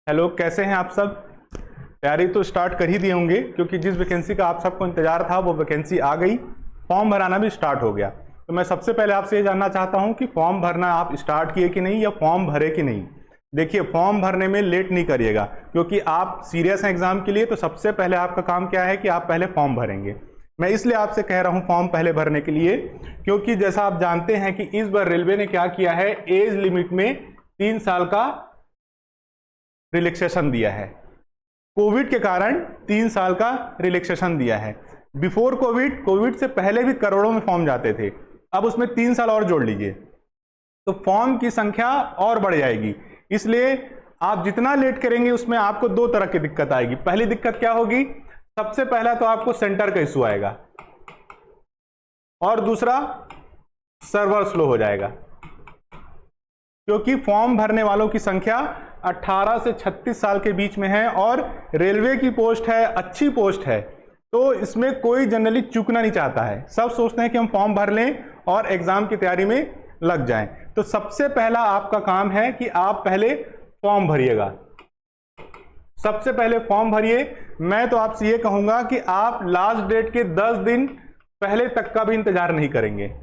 Hello, कैसे हैं आप सब। तैयारी तो स्टार्ट कर ही दिए होंगे क्योंकि जिस वैकेंसी का आप सबको इंतजार था वो वैकेंसी आ गई, फॉर्म भराना भी स्टार्ट हो गया। तो मैं सबसे पहले आपसे ये जानना चाहता हूं कि फॉर्म भरना आप स्टार्ट किए कि नहीं या फॉर्म भरे कि नहीं। देखिए, फॉर्म भरने में लेट नहीं करिएगा क्योंकि आप सीरियस हैं एग्जाम के लिए। तो सबसे पहले आपका काम क्या है कि आप पहले फॉर्म भरेंगे। मैं इसलिए आपसे कह रहा हूं फॉर्म पहले भरने के लिए क्योंकि जैसा आप जानते हैं कि इस बार रेलवे ने क्या किया है, एज लिमिट में 3 साल का रिलैक्सेशन दिया है। कोविड के कारण 3 साल का रिलैक्सेशन दिया है। बिफोर कोविड से पहले भी करोड़ों में फॉर्म जाते थे, अब उसमें 3 साल और जोड़ लीजिए तो फॉर्म की संख्या और बढ़ जाएगी। इसलिए आप जितना लेट करेंगे उसमें आपको 2 तरह की दिक्कत आएगी। पहली दिक्कत क्या होगी, सबसे पहला तो आपको सेंटर का इशू आएगा और दूसरा सर्वर स्लो हो जाएगा क्योंकि फॉर्म भरने वालों की संख्या 18 से 36 साल के बीच में है और रेलवे की पोस्ट है, अच्छी पोस्ट है, तो इसमें कोई जनरली चूकना नहीं चाहता है। सब सोचते हैं कि हम फॉर्म भर लें और एग्जाम की तैयारी में लग जाएं। तो सबसे पहला आपका काम है कि आप पहले फॉर्म भरिएगा। सबसे पहले फॉर्म भरिए। मैं तो आपसे ये कहूंगा कि आप लास्ट डेट के 10 दिन पहले तक का भी इंतजार नहीं करेंगे।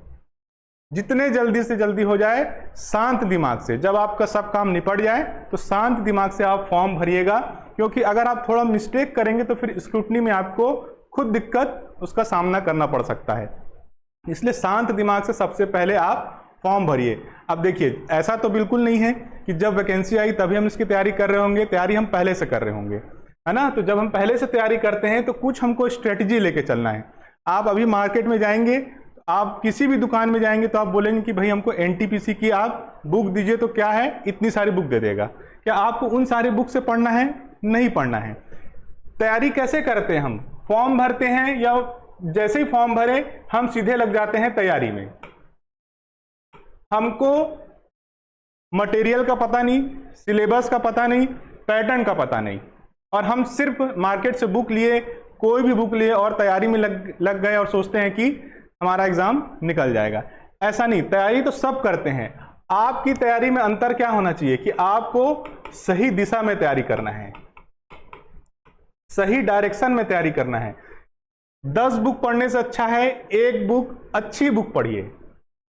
जितने जल्दी से जल्दी हो जाए, शांत दिमाग से, जब आपका सब काम निपट जाए तो शांत दिमाग से आप फॉर्म भरिएगा क्योंकि अगर आप थोड़ा मिस्टेक करेंगे तो फिर स्क्रूटनी में आपको खुद दिक्कत उसका सामना करना पड़ सकता है। इसलिए शांत दिमाग से सबसे पहले आप फॉर्म भरिए। अब देखिए, ऐसा तो बिल्कुल नहीं है कि जब वैकेंसी आई तभी हम इसकी तैयारी कर रहे होंगे। तैयारी हम पहले से कर रहे होंगे, है ना। तो जब हम पहले से तैयारी करते हैं तो कुछ हमको स्ट्रेटजी लेके चलना है। आप अभी मार्केट में जाएंगे, आप किसी भी दुकान में जाएंगे तो आप बोलेंगे कि भाई हमको एनटीपीसी की आप बुक दीजिए, तो क्या है, इतनी सारी बुक दे देगा। क्या आपको उन सारी बुक से पढ़ना है? नहीं पढ़ना है। तैयारी कैसे करते हैं हम? फॉर्म भरते हैं या जैसे ही फॉर्म भरे हम सीधे लग जाते हैं तैयारी में। हमको मटेरियल का पता नहीं, सिलेबस का पता नहीं, पैटर्न का पता नहीं, और हम सिर्फ मार्केट से बुक लिए, कोई भी बुक लिए और तैयारी में लग गए और सोचते हैं कि हमारा एग्जाम निकल जाएगा। ऐसा नहीं, तैयारी तो सब करते हैं। आपकी तैयारी में अंतर क्या होना चाहिए कि आपको सही दिशा में तैयारी करना है, सही डायरेक्शन में तैयारी करना है। 10 बुक पढ़ने से अच्छा है एक बुक, अच्छी बुक पढ़िए।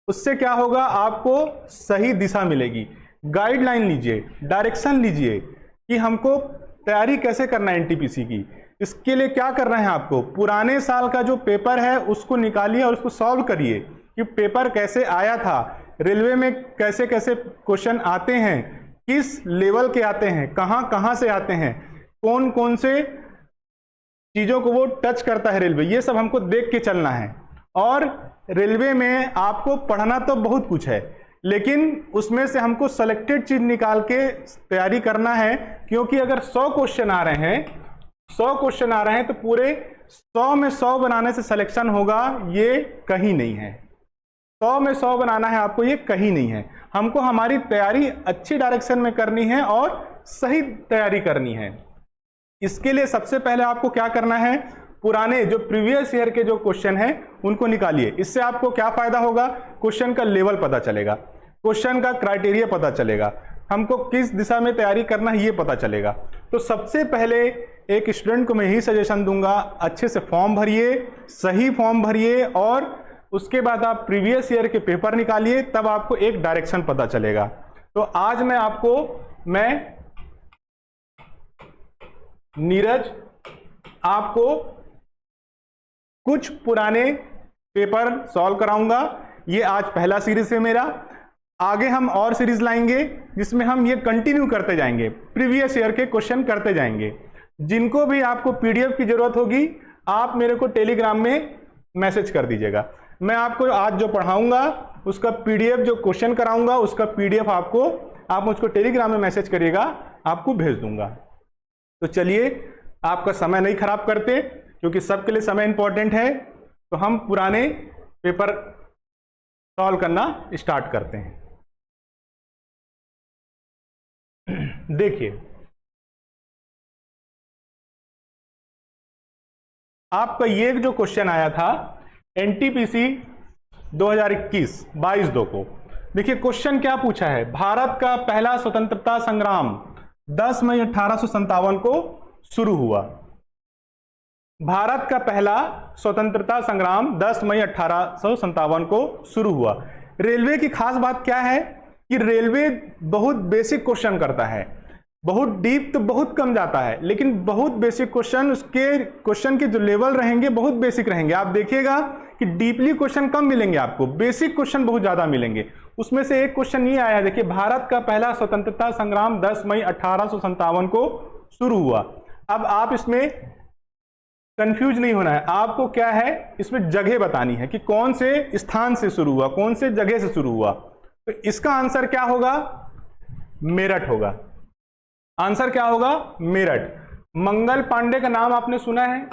उससे क्या होगा, आपको सही दिशा मिलेगी। गाइडलाइन लीजिए, डायरेक्शन लीजिए कि हमको तैयारी कैसे करना है एनटीपीसी की। इसके लिए क्या करना है, आपको पुराने साल का जो पेपर है उसको निकालिए और उसको सॉल्व करिए कि पेपर कैसे आया था, रेलवे में कैसे कैसे क्वेश्चन आते हैं, किस लेवल के आते हैं, कहां कहां से आते हैं, कौन कौन से चीजों को वो टच करता है रेलवे। ये सब हमको देख के चलना है। और रेलवे में आपको पढ़ना तो बहुत कुछ है, लेकिन उसमें से हमको सेलेक्टेड चीज निकाल के तैयारी करना है क्योंकि अगर 100 क्वेश्चन आ रहे हैं, 100 क्वेश्चन आ रहे हैं तो पूरे 100 में 100 बनाने से सिलेक्शन होगा, ये कहीं नहीं है। 100 में 100 बनाना है आपको, ये कहीं नहीं है। हमको हमारी तैयारी अच्छी डायरेक्शन में करनी है और सही तैयारी करनी है। इसके लिए सबसे पहले आपको क्या करना है, पुराने जो प्रीवियस ईयर के जो क्वेश्चन हैं उनको निकालिए। इससे आपको क्या फायदा होगा, क्वेश्चन का लेवल पता चलेगा, क्वेश्चन का क्राइटेरिया पता चलेगा, हमको किस दिशा में तैयारी करना है ये पता चलेगा। तो सबसे पहले एक स्टूडेंट को मैं यही सजेशन दूंगा, अच्छे से फॉर्म भरिए, सही फॉर्म भरिए और उसके बाद आप प्रीवियस ईयर के पेपर निकालिए, तब आपको एक डायरेक्शन पता चलेगा। तो आज मैं नीरज आपको कुछ पुराने पेपर सॉल्व कराऊंगा। ये आज पहला सीरीज है मेरा। आगे हम और सीरीज लाएंगे जिसमें हम ये कंटिन्यू करते जाएंगे, प्रीवियस ईयर के क्वेश्चन करते जाएंगे। जिनको भी आपको पीडीएफ की जरूरत होगी आप मेरे को टेलीग्राम में मैसेज कर दीजिएगा। मैं आपको आज जो पढ़ाऊंगा उसका पीडीएफ, जो क्वेश्चन कराऊंगा उसका पीडीएफ आप मुझको टेलीग्राम में मैसेज करिएगा, आपको भेज दूंगा। तो चलिए, आपका समय नहीं खराब करते क्योंकि सबके लिए समय इंपॉर्टेंट है, तो हम पुराने पेपर सॉल्व करना स्टार्ट करते हैं। देखिए, आपका ये जो क्वेश्चन आया था एनटीपीसी 2021 22/2 को, देखिए क्वेश्चन क्या पूछा है, भारत का पहला स्वतंत्रता संग्राम 10 मई 1857 को शुरू हुआ। भारत का पहला स्वतंत्रता संग्राम 10 मई 1857 को शुरू हुआ। रेलवे की खास बात क्या है कि रेलवे बहुत बेसिक क्वेश्चन करता है, बहुत डीप तो बहुत कम जाता है, लेकिन बहुत बेसिक क्वेश्चन, उसके क्वेश्चन के जो लेवल रहेंगे बहुत बेसिक रहेंगे। आप देखिएगा कि डीपली क्वेश्चन कम मिलेंगे आपको, बेसिक क्वेश्चन बहुत ज्यादा मिलेंगे। उसमें से एक क्वेश्चन ये आया है, देखिए, भारत का पहला स्वतंत्रता संग्राम 10 मई 1857 को शुरू हुआ। अब आप इसमें कंफ्यूज नहीं होना है, आपको क्या है इसमें जगह बतानी है कि कौन से स्थान से शुरू हुआ, कौन से जगह से शुरू हुआ। तो इसका आंसर क्या होगा? मेरठ होगा। आंसर क्या होगा? मेरठ। मंगल पांडे का नाम आपने सुना है?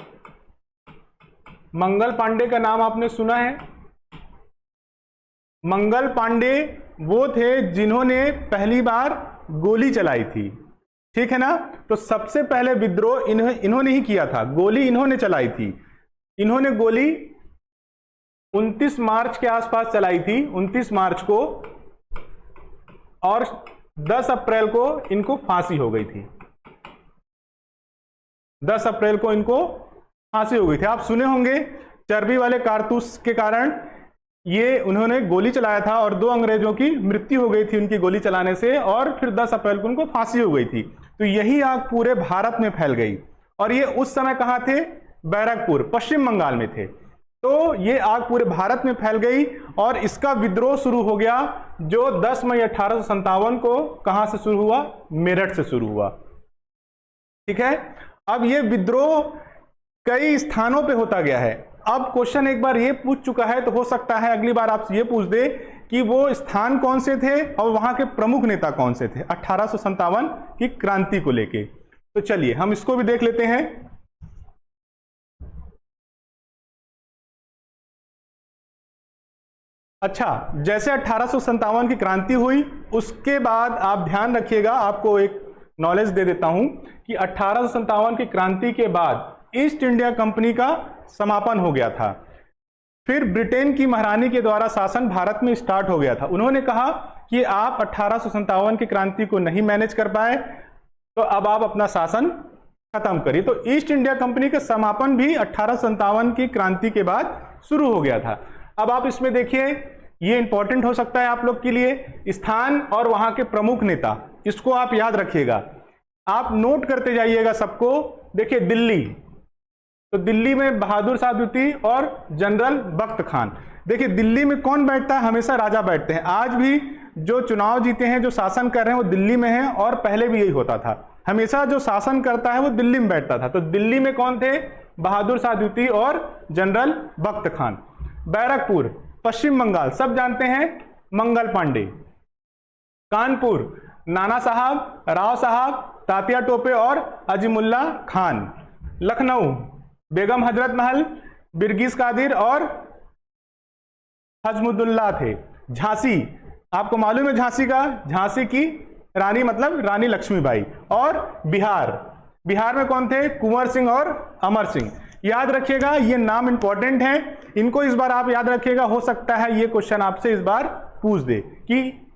मंगल पांडे का नाम आपने सुना है? मंगल पांडे वो थे जिन्होंने पहली बार गोली चलाई थी, ठीक है ना। तो सबसे पहले विद्रोह इन्होंने ही किया था, गोली इन्होंने चलाई थी। इन्होंने गोली 29 मार्च के आसपास चलाई थी, 29 मार्च को, और 10 अप्रैल को इनको फांसी हो गई थी। 10 अप्रैल को इनको फांसी हो गई थी। आप सुने होंगे चर्बी वाले कारतूस के कारण ये उन्होंने गोली चलाया था और 2 अंग्रेजों की मृत्यु हो गई थी उनकी गोली चलाने से, और फिर 10 अप्रैल को उनको फांसी हो गई थी। तो यही आग पूरे भारत में फैल गई, और ये उस समय कहां थे? बैरकपुर, पश्चिम बंगाल में थे। तो ये आग पूरे भारत में फैल गई और इसका विद्रोह शुरू हो गया, जो 10 मई 1857 को कहां से शुरू हुआ? मेरठ से शुरू हुआ, ठीक है। अब ये विद्रोह कई स्थानों पे होता गया है। अब क्वेश्चन एक बार ये पूछ चुका है, तो हो सकता है अगली बार आपसे ये पूछ दे कि वो स्थान कौन से थे और वहां के प्रमुख नेता कौन से थे 1857 की क्रांति को लेके। तो चलिए हम इसको भी देख लेते हैं। अच्छा, जैसे 1857 की क्रांति हुई, उसके बाद आप ध्यान रखिएगा, आपको एक नॉलेज दे देता हूं कि 1857 की क्रांति के बाद ईस्ट इंडिया कंपनी का समापन हो गया था। फिर ब्रिटेन की महारानी के द्वारा शासन भारत में स्टार्ट हो गया था। उन्होंने कहा कि आप 1857 की क्रांति को नहीं मैनेज कर पाए, तो अब आप अपना शासन खत्म करिए। तो ईस्ट इंडिया कंपनी का समापन भी 1857 की क्रांति के बाद शुरू हो गया था। अब आप इसमें देखिए, ये इंपॉर्टेंट हो सकता है आप लोग के लिए, स्थान और वहां के प्रमुख नेता, इसको आप याद रखिएगा, आप नोट करते जाइएगा सबको। देखिए, दिल्ली, तो दिल्ली में बहादुर शाह द्वितीय और जनरल बख्त खान। देखिए, दिल्ली में कौन बैठता है? हमेशा राजा बैठते हैं। आज भी जो चुनाव जीते हैं, जो शासन कर रहे हैं, वो दिल्ली में है, और पहले भी यही होता था। हमेशा जो शासन करता है वो दिल्ली में बैठता था। तो दिल्ली में कौन थे? बहादुर शाह द्वितीय और जनरल बख्त खान। बैरकपुर, पश्चिम बंगाल, सब जानते हैं, मंगल पांडे। कानपुर, नाना साहब, राव साहब, तात्या टोपे और अजीमुल्ला खान। लखनऊ, बेगम हजरत महल, बिरगिस कादिर और हजमुद्दुल्ला थे। झांसी, आपको मालूम है झांसी का, झांसी की रानी मतलब रानी लक्ष्मीबाई। और बिहार, बिहार में कौन थे? कुंवर सिंह और अमर सिंह। याद रखिएगा, ये नाम इंपॉर्टेंट हैं, इनको इस बार आप याद रखिएगा। हो सकता है ये क्वेश्चन आपसे इस बार पूछ दे कि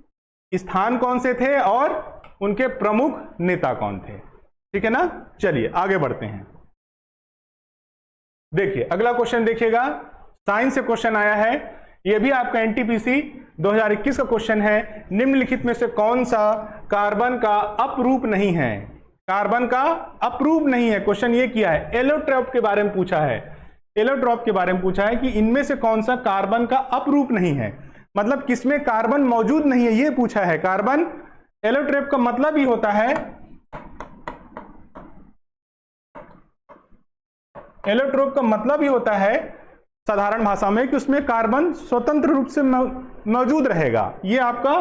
स्थान कौन से थे और उनके प्रमुख नेता कौन थे, ठीक है ना। चलिए आगे बढ़ते हैं। देखिए अगला क्वेश्चन देखिएगा, साइंस से क्वेश्चन आया है, यह भी आपका एनटीपीसी 2021 का क्वेश्चन है। निम्नलिखित में से कौन सा कार्बन का अपरूप नहीं है? कार्बन का अपरूप नहीं है। क्वेश्चन ये किया है, एलोट्रॉप के बारे में पूछा है। एलोट्रॉप के बारे में पूछा है कि इनमें से कौन सा कार्बन का अपरूप नहीं है, मतलब किसमें कार्बन मौजूद नहीं है, ये पूछा है। कार्बन, एलोट्रॉप का मतलब ही होता है, एलोट्रॉप का मतलब ही होता है साधारण भाषा में कि उसमें कार्बन स्वतंत्र रूप से मौजूद रहेगा। ये आपका,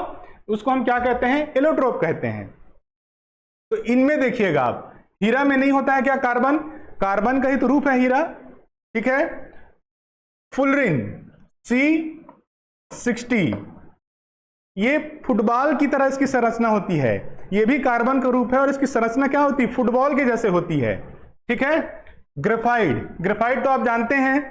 उसको हम क्या कहते हैं? एलोट्रॉप कहते हैं। तो इनमें देखिएगा आप, हीरा में नहीं होता है क्या कार्बन? कार्बन का ही तो रूप है हीरा, ठीक है। फुलरिन C60, ये फुटबॉल की तरह इसकी संरचना होती है, ये भी कार्बन का रूप है और इसकी संरचना क्या होती है? फुटबॉल के जैसे होती है, ठीक है। ग्रेफाइट, ग्रेफाइट तो आप जानते हैं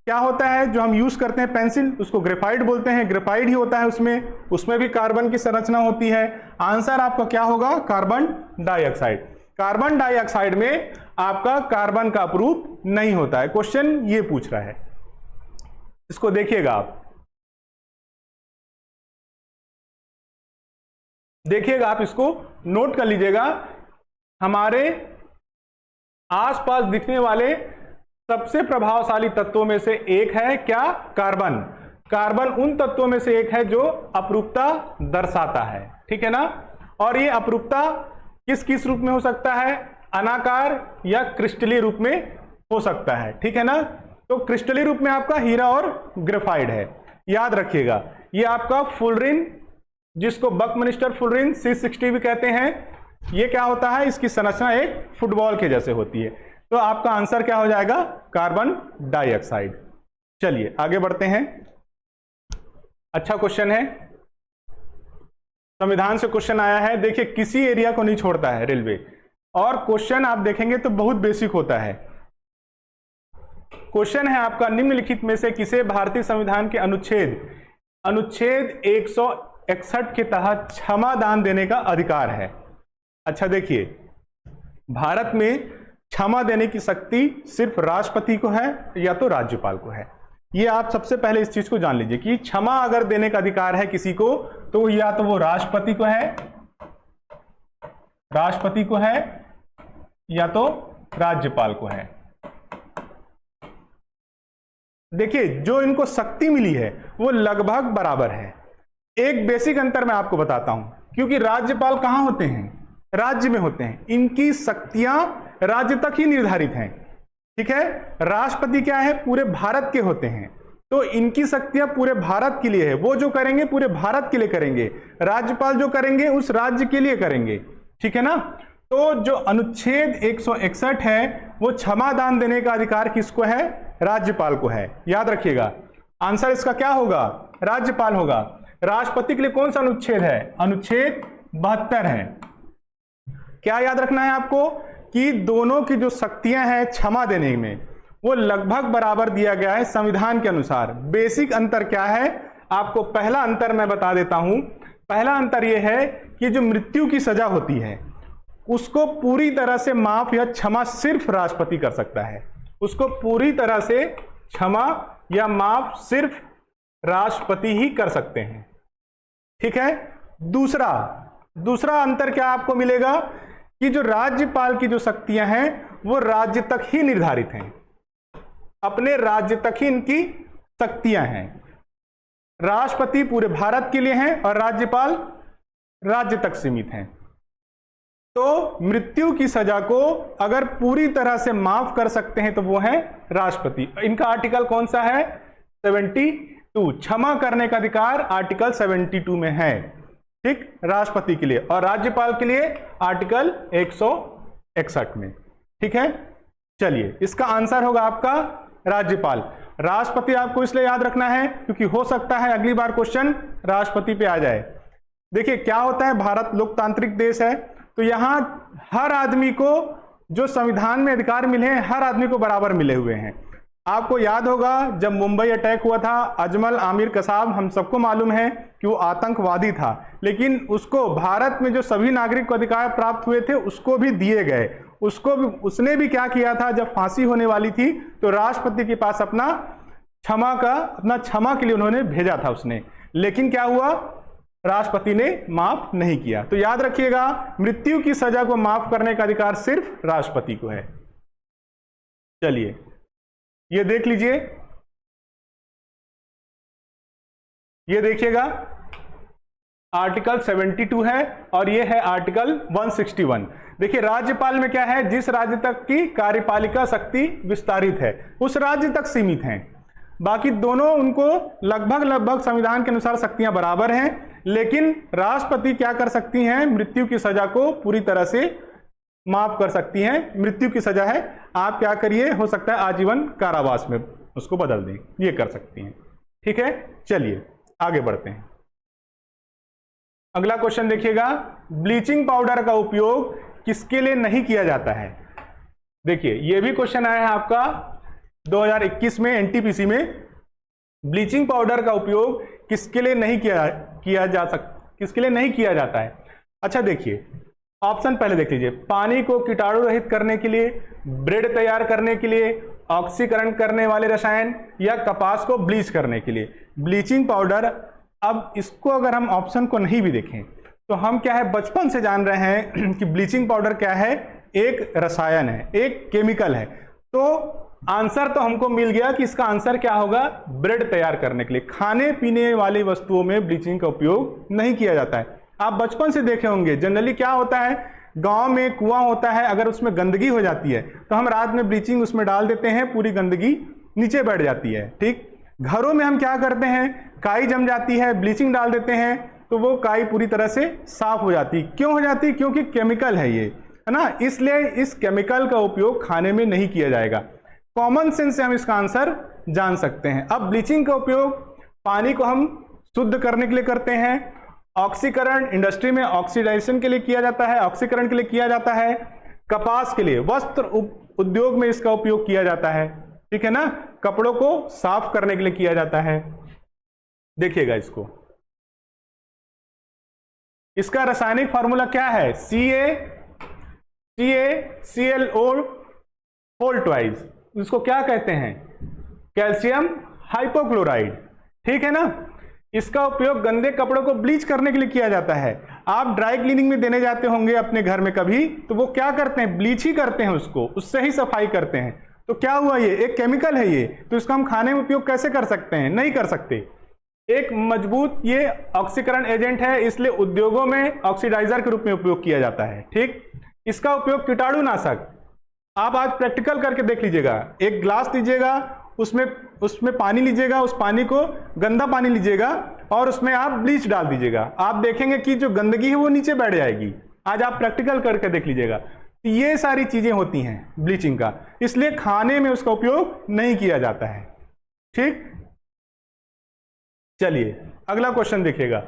क्या होता है जो हम यूज करते हैं पेंसिल, उसको ग्रेफाइट बोलते हैं, ग्रेफाइट ही होता है उसमें भी कार्बन की संरचना होती है। आंसर आपका क्या होगा? Carbon dioxide. कार्बन डाइऑक्साइड में आपका कार्बन का अपरूप नहीं होता है। क्वेश्चन ये पूछ रहा है, इसको देखिएगा आप, देखिएगा आप, इसको नोट कर लीजिएगा। हमारे आसपास दिखने वाले सबसे प्रभावशाली तत्वों में से एक है क्या? कार्बन। कार्बन उन तत्वों में से एक है जो अपरूपता दर्शाता है, ठीक है ना। और ये अपरूपता किस किस रूप में हो सकता है? अनाकार या क्रिस्टलीय रूप में हो सकता है, ठीक है ना। तो क्रिस्टलीय रूप में आपका हीरा और ग्रेफाइट है, याद रखिएगा। ये आपका फुलरिन, जिसको बकमिंस्टर फुलरिन C60 भी कहते हैं, ये क्या होता है? इसकी संरचना एक फुटबॉल के जैसे होती है। तो आपका आंसर क्या हो जाएगा? Carbon dioxide. चलिए आगे बढ़ते हैं। अच्छा क्वेश्चन है, संविधान से क्वेश्चन आया है। देखिए किसी एरिया को नहीं छोड़ता है रेलवे, और क्वेश्चन आप देखेंगे तो बहुत बेसिक होता है। क्वेश्चन है आपका, निम्नलिखित में से किसे भारतीय संविधान के अनुच्छेद 161 के तहत क्षमा दान देने का अधिकार है? अच्छा देखिए, भारत में क्षमा देने की शक्ति सिर्फ राष्ट्रपति को है या तो राज्यपाल को है। ये आप सबसे पहले इस चीज को जान लीजिए कि क्षमा अगर देने का अधिकार है किसी को, तो या तो वो राष्ट्रपति को है या तो राज्यपाल को है। देखिए जो इनको शक्ति मिली है वो लगभग बराबर है। एक बेसिक अंतर मैं आपको बताता हूं, क्योंकि राज्यपाल कहां होते हैं? राज्य में होते हैं। इनकी शक्तियां राज्य तक ही निर्धारित हैं, ठीक है। राष्ट्रपति क्या है? पूरे भारत के होते हैं, तो इनकी शक्तियां पूरे भारत के लिए है। वो जो करेंगे पूरे भारत के लिए करेंगे, राज्यपाल जो करेंगे उस राज्य के लिए करेंगे, ठीक है ना। तो जो अनुच्छेद 161 है वो क्षमा दान देने का अधिकार किसको है? राज्यपाल को है, याद रखिएगा। आंसर इसका क्या होगा? राज्यपाल होगा। राष्ट्रपति के लिए कौन सा अनुच्छेद है? अनुच्छेद 72 है। क्या याद रखना है आपको कि दोनों की जो शक्तियां हैं क्षमा देने में वो लगभग बराबर दिया गया है संविधान के अनुसार। बेसिक अंतर क्या है आपको? पहला अंतर मैं बता देता हूं। पहला अंतर यह है कि जो मृत्यु की सजा होती है उसको पूरी तरह से माफ या क्षमा सिर्फ राष्ट्रपति कर सकता है। उसको पूरी तरह से क्षमा या माफ सिर्फ राष्ट्रपति ही कर सकते हैं, ठीक है। दूसरा अंतर क्या आपको मिलेगा कि जो राज्यपाल की जो शक्तियां हैं वो राज्य तक ही निर्धारित हैं, अपने राज्य तक ही इनकी शक्तियां हैं। राष्ट्रपति पूरे भारत के लिए हैं और राज्यपाल राज्य तक सीमित हैं। तो मृत्यु की सजा को अगर पूरी तरह से माफ कर सकते हैं तो वो है राष्ट्रपति। इनका आर्टिकल कौन सा है? 72। क्षमा करने का अधिकार आर्टिकल 72 में है, ठीक, राष्ट्रपति के लिए, और राज्यपाल के लिए आर्टिकल 161 में, ठीक है। चलिए इसका आंसर होगा आपका राज्यपाल। राष्ट्रपति आपको इसलिए याद रखना है क्योंकि हो सकता है अगली बार क्वेश्चन राष्ट्रपति पे आ जाए। देखिए क्या होता है, भारत लोकतांत्रिक देश है, तो यहां हर आदमी को जो संविधान में अधिकार मिले हैं हर आदमी को बराबर मिले हुए हैं। आपको याद होगा जब मुंबई अटैक हुआ था, अजमल आमिर कसाब, हम सबको मालूम है कि वो आतंकवादी था, लेकिन उसको भारत में जो सभी नागरिक को अधिकार प्राप्त हुए थे उसको भी दिए गए। उसने भी क्या किया था, जब फांसी होने वाली थी तो राष्ट्रपति के पास अपना क्षमा के लिए उन्होंने भेजा था उसने, लेकिन क्या हुआ, राष्ट्रपति ने माफ नहीं किया। तो याद रखिएगा मृत्यु की सजा को माफ करने का अधिकार सिर्फ राष्ट्रपति को है। चलिए ये देख लीजिए, ये देखिएगा आर्टिकल 72 है और ये है आर्टिकल 161। देखिए राज्यपाल में क्या है, जिस राज्य तक की कार्यपालिका शक्ति विस्तारित है उस राज्य तक सीमित हैं। बाकी दोनों उनको लगभग संविधान के अनुसार शक्तियां बराबर हैं, लेकिन राष्ट्रपति क्या कर सकती हैं, मृत्यु की सजा को पूरी तरह से माफ कर सकती हैं। मृत्यु की सजा है, आप क्या करिए, हो सकता है आजीवन कारावास में उसको बदल दें, ये कर सकती हैं, ठीक है। चलिए आगे बढ़ते हैं। अगला क्वेश्चन देखिएगा, ब्लीचिंग पाउडर का उपयोग किसके लिए नहीं किया जाता है। देखिए ये भी क्वेश्चन आया है आपका 2021 में एनटीपीसी में ब्लीचिंग पाउडर का उपयोग किसके लिए नहीं किसके लिए नहीं किया जाता है? अच्छा देखिए, ऑप्शन पहले देख लीजिए। पानी को कीटाणु रहित करने के लिए, ब्रेड तैयार करने के लिए, ऑक्सीकरण करने वाले रसायन, या कपास को ब्लीच करने के लिए। ब्लीचिंग पाउडर, अब इसको अगर हम ऑप्शन को नहीं भी देखें तो हम क्या है, बचपन से जान रहे हैं कि ब्लीचिंग पाउडर क्या है, एक रसायन है, एक केमिकल है। तो आंसर तो हमको मिल गया कि इसका आंसर क्या होगा, ब्रेड तैयार करने के लिए। खाने पीने वाली वस्तुओं में ब्लीचिंग का उपयोग नहीं किया जाता है। आप बचपन से देखे होंगे, जनरली क्या होता है, गांव में कुआं होता है, अगर उसमें गंदगी हो जाती है तो हम रात में ब्लीचिंग उसमें डाल देते हैं, पूरी गंदगी नीचे बैठ जाती है। ठीक, घरों में हम क्या करते हैं, काई जम जाती है, ब्लीचिंग डाल देते हैं तो वो काई पूरी तरह से साफ हो जाती है। क्यों हो जाती है? क्योंकि केमिकल है ये, है ना, इसलिए इस केमिकल का उपयोग खाने में नहीं किया जाएगा। कॉमन सेंस से हम इसका आंसर जान सकते हैं। अब ब्लीचिंग का उपयोग पानी को हम शुद्ध करने के लिए करते हैं, ऑक्सीकरण इंडस्ट्री में ऑक्सीडाइजेशन के लिए किया जाता है, ऑक्सीकरण के लिए किया जाता है, कपास के लिए वस्त्र उद्योग में इसका उपयोग किया जाता है। ठीक है ना, कपड़ों को साफ करने के लिए किया जाता है। देखिएगा इसको, इसका रासायनिक फॉर्मूला क्या है, CaClO होल ट्वाइस। इसको क्या कहते हैं, कैल्शियम हाइपोक्लोराइड। ठीक है ना, इसका उपयोग गंदे कपड़ों को ब्लीच करने के लिए किया जाता है। आप ड्राई क्लीनिंग में देने जाते होंगे अपने घर में कभी, तो वो क्या करते हैं, ब्लीच ही करते हैं उसको, उससे ही सफाई करते हैं। तो क्या हुआ, ये एक केमिकल है ये, तो इसका हम खाने में उपयोग कैसे कर सकते हैं, नहीं कर सकते। एक मजबूत ये ऑक्सीकरण एजेंट है, इसलिए उद्योगों में ऑक्सीडाइजर के रूप में उपयोग किया जाता है। ठीक, इसका उपयोग कीटाणुनाशक, आप आज प्रैक्टिकल करके देख लीजिएगा। एक ग्लास लीजिएगा, उसमें पानी लीजिएगा, उस पानी को गंदा पानी लीजिएगा और उसमें आप ब्लीच डाल दीजिएगा, आप देखेंगे कि जो गंदगी है वो नीचे बैठ जाएगी। आज आप प्रैक्टिकल करके देख लीजिएगा। ये सारी चीजें होती हैं ब्लीचिंग का, इसलिए खाने में उसका उपयोग नहीं किया जाता है। ठीक, चलिए अगला क्वेश्चन देखिएगा।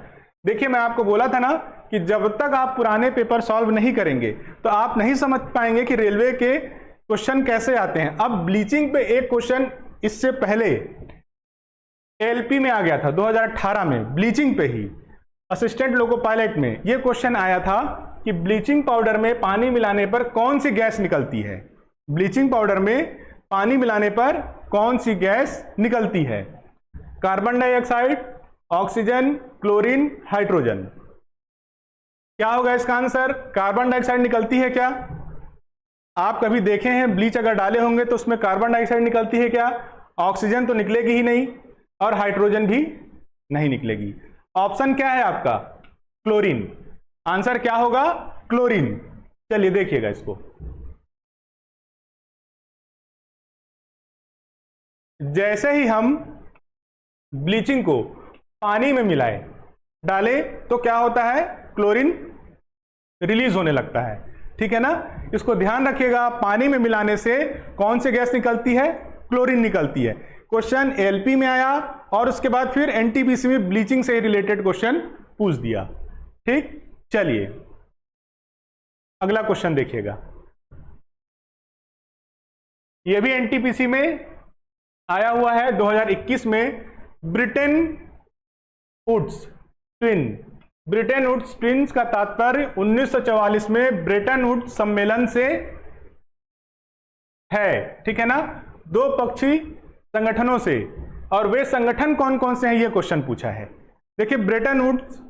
देखिए, मैं आपको बोला था ना कि जब तक आप पुराने पेपर सॉल्व नहीं करेंगे तो आप नहीं समझ पाएंगे कि रेलवे के क्वेश्चन कैसे आते हैं। अब ब्लीचिंग पे एक क्वेश्चन इससे पहले एलपी में आ गया था 2018 में, ब्लीचिंग पे ही असिस्टेंट लोको पायलट में यह क्वेश्चन आया था कि ब्लीचिंग पाउडर में पानी मिलाने पर कौन सी गैस निकलती है। ब्लीचिंग पाउडर में पानी मिलाने पर कौन सी गैस निकलती है, carbon dioxide, oxygen, chlorine, hydrogen. क्या होगा इसका आंसर, कार्बन डाइऑक्साइड निकलती है क्या? आप कभी देखे हैं ब्लीच अगर डाले होंगे तो उसमें कार्बन डाइऑक्साइड निकलती है क्या? ऑक्सीजन तो निकलेगी ही नहीं और हाइड्रोजन भी नहीं निकलेगी। ऑप्शन क्या है आपका, क्लोरीन। आंसर क्या होगा, क्लोरीन। चलिए देखिएगा इसको, जैसे ही हम ब्लीचिंग को पानी में मिलाए डाले तो क्या होता है, क्लोरीन रिलीज होने लगता है। ठीक है ना, इसको ध्यान रखिएगा। पानी में मिलाने से कौन सी गैस निकलती है, क्लोरीन निकलती है। क्वेश्चन एलपी में आया और उसके बाद फिर एनटीपीसी में ब्लीचिंग से रिलेटेड क्वेश्चन पूछ दिया। ठीक, चलिए अगला क्वेश्चन देखिएगा। यह भी एनटीपीसी में आया हुआ है 2021 में। Bretton Woods twin, Bretton Woods twins का तात्पर्य 1944 में ब्रेटन वुड्स सम्मेलन से है। ठीक है ना, दो पक्षी संगठनों से, और वे संगठन कौन कौन से हैं यह क्वेश्चन पूछा है। देखिए, ब्रेटन वुड्स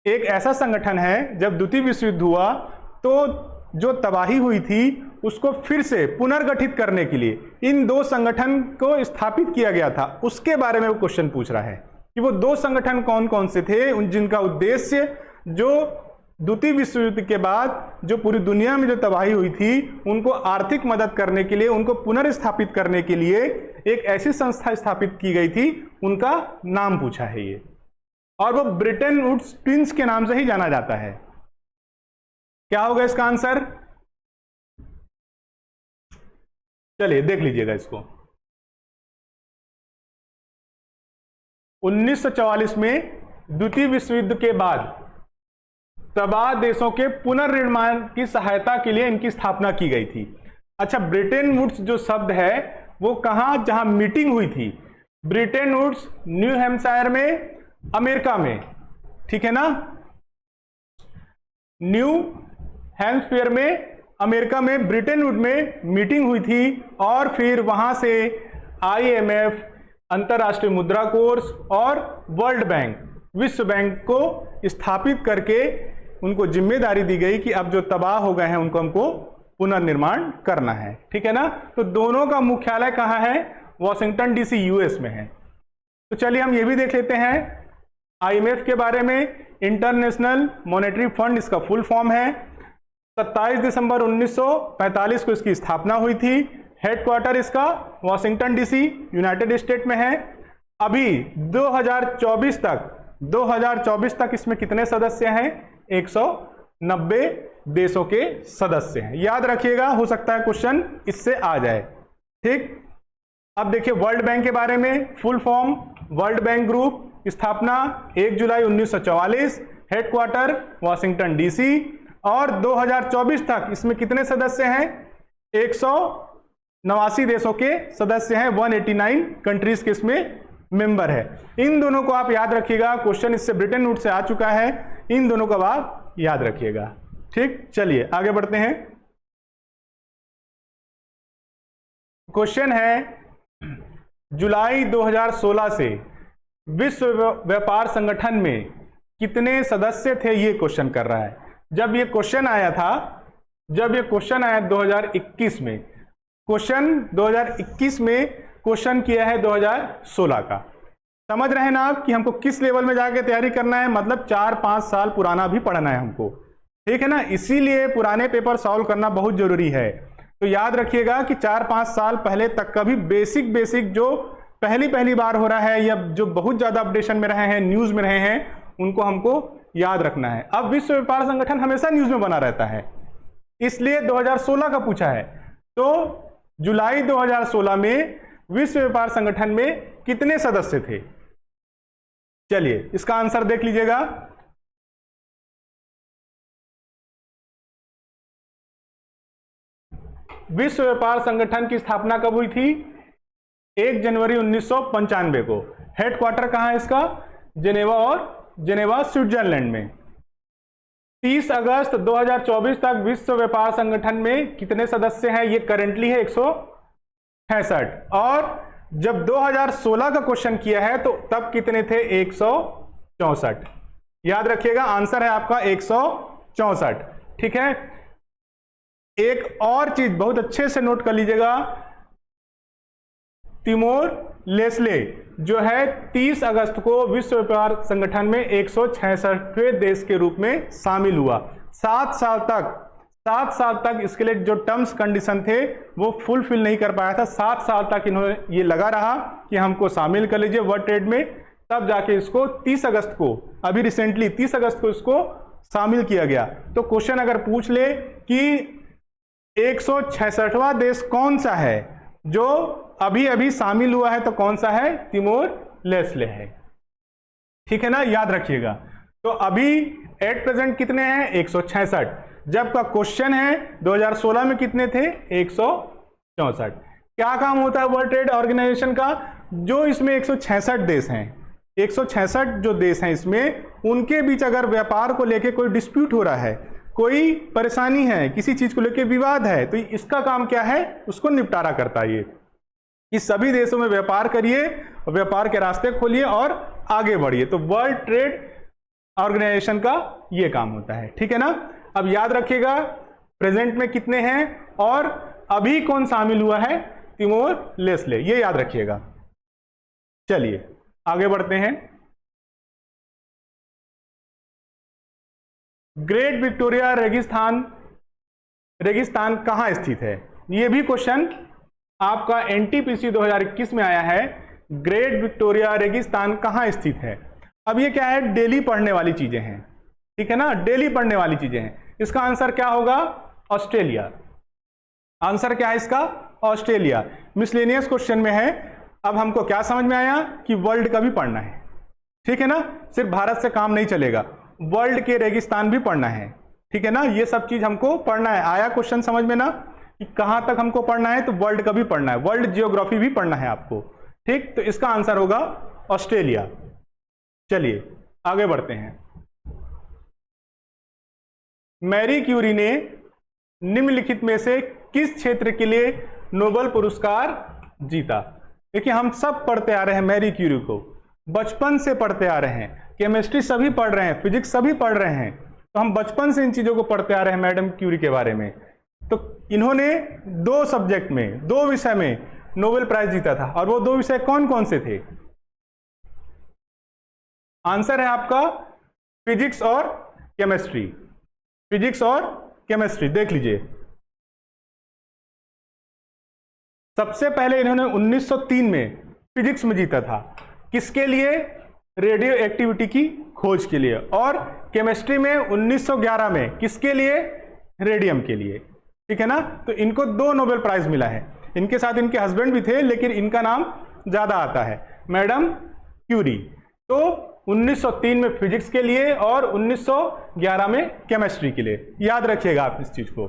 एक ऐसा संगठन है, जब द्वितीय विश्व युद्ध हुआ तो जो तबाही हुई थी उसको फिर से पुनर्गठित करने के लिए इन दो संगठन को स्थापित किया गया था। उसके बारे में वो क्वेश्चन पूछ रहा है कि वो दो संगठन कौन कौन से थे, जिनका उद्देश्य जो द्वितीय विश्व युद्ध के बाद जो पूरी दुनिया में जो तबाही हुई थी उनको आर्थिक मदद करने के लिए, उनको पुनर्स्थापित करने के लिए एक ऐसी संस्था स्थापित की गई थी, उनका नाम पूछा है ये, और वो ब्रिटेन वुड्स ट्विन्स के नाम से ही जाना जाता है। क्या होगा इसका आंसर, चलिए देख लीजिएगा इसको। 1944 में द्वितीय विश्व युद्ध के बाद तबाह देशों के पुनर्निर्माण की सहायता के लिए इनकी स्थापना की गई थी। अच्छा, ब्रिटेन वुड्स जो शब्द है वो कहाँ, जहां मीटिंग हुई थी, ब्रिटेन वुड्स, न्यू हैम्पशायर में, अमेरिका में, ठीक है ना, न्यू हैम्पशायर में अमेरिका में ब्रिटेन वुड में मीटिंग हुई थी और फिर वहां से IMF, अंतर्राष्ट्रीय मुद्रा कोष और वर्ल्ड बैंक, विश्व बैंक को स्थापित करके उनको जिम्मेदारी दी गई कि अब जो तबाह हो गए हैं उनको हमको पुनर्निर्माण करना है, ठीक है ना। तो दोनों का मुख्यालय कहाँ है, वॉशिंगटन DC US में है। तो चलिए हम ये भी देख लेते हैं IMF के बारे में। इंटरनेशनल मॉनेटरी फंड इसका फुल फॉर्म है। 27 दिसंबर 1945 को इसकी स्थापना हुई थी। हेडक्वार्टर इसका वॉशिंगटन DC यूनाइटेड स्टेट में है। अभी 2024 तक इसमें कितने सदस्य हैं, 190 देशों के सदस्य हैं। याद रखिएगा, हो सकता है क्वेश्चन इससे आ जाए, ठीक। अब देखिए वर्ल्ड बैंक के बारे में, full form world bank group, स्थापना 1 जुलाई 1944, हेडक्वार्टर वॉशिंगटन DC, और 2024 तक इसमें कितने सदस्य हैं, 189 देशों के सदस्य हैं, 189 कंट्रीज के इसमें मेंबर है। इन दोनों को आप याद रखिएगा, क्वेश्चन इससे ब्रिटेन वुड से आ चुका है, इन दोनों को आप याद रखिएगा, ठीक। चलिए आगे बढ़ते हैं। क्वेश्चन है, जुलाई 2016 से विश्व व्यापार संगठन में कितने सदस्य थे, ये क्वेश्चन कर रहा है। जब ये क्वेश्चन आया 2021 में, क्वेश्चन 2021 में क्वेश्चन किया है 2016 का। समझ रहे हैं ना आप कि हमको किस लेवल में जाके तैयारी करना है, मतलब 4-5 साल पुराना भी पढ़ना है हमको, ठीक है ना। इसीलिए पुराने पेपर सॉल्व करना बहुत जरूरी है। तो याद रखिएगा कि 4-5 साल पहले तक का भी बेसिक जो पहली बार हो रहा है या जो बहुत ज्यादा अपडेशन में रहे हैं, न्यूज में रहे हैं, उनको हमको याद रखना है। अब विश्व व्यापार संगठन हमेशा न्यूज में बना रहता है, इसलिए 2016 का पूछा है। तो जुलाई 2016 में विश्व व्यापार संगठन में कितने सदस्य थे, चलिए इसका आंसर देख लीजिएगा। विश्व व्यापार संगठन की स्थापना कब हुई थी, 1 जनवरी 1995 को। हेडक्वार्टर कहां है इसका, जेनेवा स्विट्जरलैंड में। 30 अगस्त 2024 तक विश्व व्यापार संगठन में कितने सदस्य हैं, ये करंटली है 166, और जब 2016 का क्वेश्चन किया है तो तब कितने थे, 164। याद रखिएगा आंसर है आपका 164, ठीक है। एक और चीज बहुत अच्छे से नोट कर लीजिएगा, तिमोर लेस्ले जो है 30 अगस्त को विश्व व्यापार संगठन में 166वें देश के रूप में शामिल हुआ। 7 साल तक इसके लिए जो टर्म्स कंडीशन थे वो फुलफिल नहीं कर पाया था। 7 साल तक इन्होंने ये लगा रहा कि हमको शामिल कर लीजिए वर्ल्ड ट्रेड में, तब जाके इसको 30 अगस्त को, अभी रिसेंटली 30 अगस्त को इसको शामिल किया गया। तो क्वेश्चन अगर पूछ ले कि 166वां देश कौन सा है जो अभी शामिल हुआ है, तो कौन सा है, तिमोर लेस्ले है, ठीक है ना, याद रखिएगा। तो अभी एट प्रेजेंट कितने हैं, 166, जबकि क्वेश्चन है 2016 में कितने थे, 164। क्या काम होता है वर्ल्ड ट्रेड ऑर्गेनाइजेशन का, जो इसमें 166 देश हैं, 166 जो देश हैं इसमें, उनके बीच अगर व्यापार को लेके कोई डिस्प्यूट हो रहा है, कोई परेशानी है, किसी चीज को लेके विवाद है, तो इसका काम क्या है, उसको निपटारा करता है ये, कि सभी देशों में व्यापार करिए, व्यापार के रास्ते खोलिए और आगे बढ़िए। तो वर्ल्ड ट्रेड ऑर्गेनाइजेशन का ये काम होता है, ठीक है ना। अब याद रखिएगा प्रेजेंट में कितने हैं और अभी कौन शामिल हुआ है, तिमोर लेस्ले, ये याद रखिएगा। चलिए आगे बढ़ते हैं। ग्रेट विक्टोरिया रेगिस्तान कहां स्थित है, ये भी क्वेश्चन आपका एनटीपीसी 2021 में आया है। ग्रेट विक्टोरिया रेगिस्तान कहां स्थित है। अब ये क्या है, डेली पढ़ने वाली चीजें हैं, ठीक है ना, डेली पढ़ने वाली चीजें हैं। इसका आंसर क्या होगा, ऑस्ट्रेलिया। आंसर क्या है इसका, ऑस्ट्रेलिया। मिसलेनियस क्वेश्चन में है। अब हमको क्या समझ में आया कि वर्ल्ड का भी पढ़ना है, ठीक है ना, सिर्फ भारत से काम नहीं चलेगा, वर्ल्ड के रेगिस्तान भी पढ़ना है, ठीक है ना, ये सब चीज हमको पढ़ना है। आया क्वेश्चन समझ में ना। कि कहां तक हमको पढ़ना है, तो वर्ल्ड का भी पढ़ना है, वर्ल्ड जियोग्राफी भी पढ़ना है आपको, ठीक। तो इसका आंसर होगा ऑस्ट्रेलिया। चलिए आगे बढ़ते हैं। मैरी क्यूरी ने निम्नलिखित में से किस क्षेत्र के लिए नोबेल पुरस्कार जीता? देखिए हम सब पढ़ते आ रहे हैं मैरी क्यूरी को, बचपन से पढ़ते आ रहे हैं, केमिस्ट्री सभी पढ़ रहे हैं, फिजिक्स सभी पढ़ रहे हैं, तो हम बचपन से इन चीजों को पढ़ते आ रहे हैं मैडम क्यूरी के बारे में। तो इन्होंने 2 सब्जेक्ट में, 2 विषय में नोबेल प्राइज जीता था, और वो 2 विषय कौन कौन से थे? आंसर है आपका फिजिक्स और केमिस्ट्री, फिजिक्स और केमिस्ट्री। देख लीजिए, सबसे पहले इन्होंने 1903 में फिजिक्स में जीता था, किसके लिए? रेडियो एक्टिविटी की खोज के लिए। और केमिस्ट्री में 1911 में, किसके लिए? रेडियम के लिए, ठीक है ना। तो इनको 2 नोबेल प्राइज मिला है। इनके साथ इनके हस्बैंड भी थे, लेकिन इनका नाम ज्यादा आता है, मैडम क्यूरी। तो 1903 में फिजिक्स के लिए और 1911 में केमिस्ट्री के लिए, याद रखिएगा आप इस चीज को,